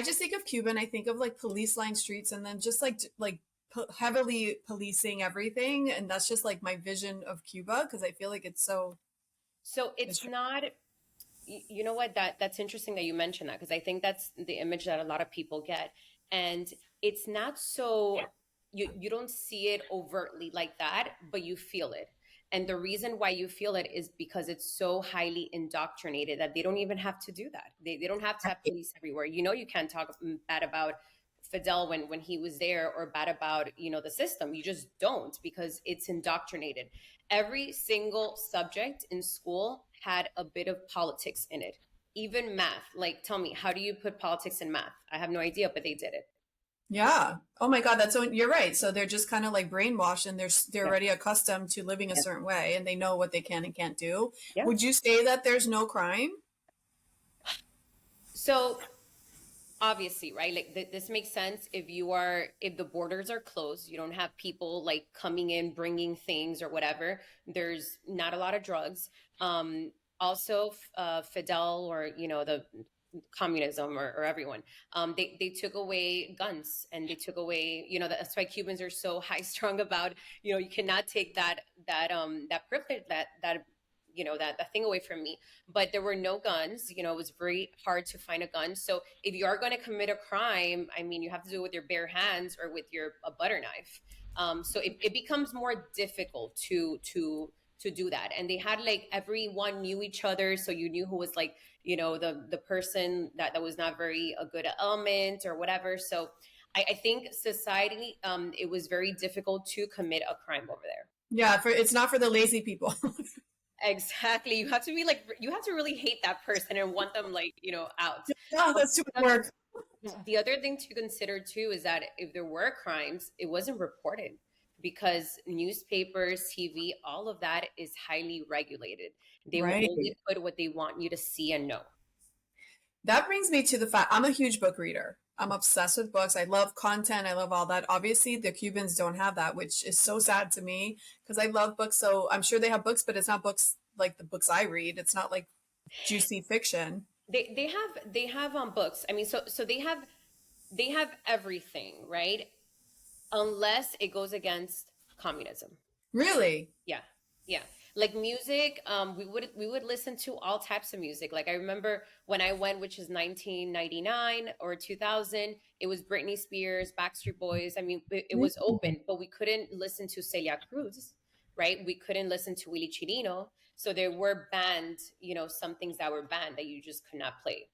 I just think of Cuba and I think of like police line streets and then just like heavily policing everything, and that's just like my vision of Cuba because I feel like it's so So it's mistreated. not, you know what, that's interesting that you mentioned that, because I think that's the image that a lot of people get. And it's not so, you don't see it overtly like that, but you feel it. And the reason why you feel it is because it's so highly indoctrinated that they don't even have to do that. They don't have to have police everywhere. You know, you can't talk bad about Fidel when he was there, or bad about, the system. You just don't, because it's indoctrinated. Every single subject in school had a bit of politics in it. Even math. Like, tell me, how do you put politics in math? I have no idea, but they did it. Yeah. Oh my God, that's so you're right. So they're just kind of like brainwashed and they're Yeah. already accustomed to living a Yeah. certain way and they know what they can and can't do. Yeah. Would you say that there's no crime? So obviously, right, like this makes sense if the borders are closed, you don't have people like coming in bringing things or whatever. There's not a lot of drugs. Also, Fidel, or the communism, or everyone, they took away guns, and they took away, that's why Cubans are so high strung about, you cannot take that privilege, that thing away from me. But there were no guns. It was very hard to find a gun. So if you are going to commit a crime, I mean, you have to do it with your bare hands or with your a butter knife. So it becomes more difficult to do that. And they had, like, everyone knew each other, so you knew who was, like, the person that was not very a good element or whatever. So I think society, it was very difficult to commit a crime over there. Yeah, for it's not for the lazy people. Exactly. You have to be like, you have to really hate that person and want them, like, out. No, Um, that's too much work. the other thing to consider too is that if there were crimes, it wasn't reported, because newspapers, TV, all of that is highly regulated. They will Right. only put what they want you to see and know. That brings me to the fact I'm a huge book reader. I'm obsessed with books. I love content. I love all that. Obviously, the Cubans don't have that, which is so sad to me because I love books. So I'm sure they have books, but it's not books like the books I read. It's not like juicy fiction. They have books. I mean, so they have everything, right? Unless it goes against communism. Really? Yeah, yeah. Like music, we would listen to all types of music. Like, I remember when I went, which is 1999 or 2000, it was Britney Spears, Backstreet Boys. I mean, it was open, but we couldn't listen to Celia Cruz, right? We couldn't listen to Willie Chirino. So there were banned, some things that were banned that you just could not play.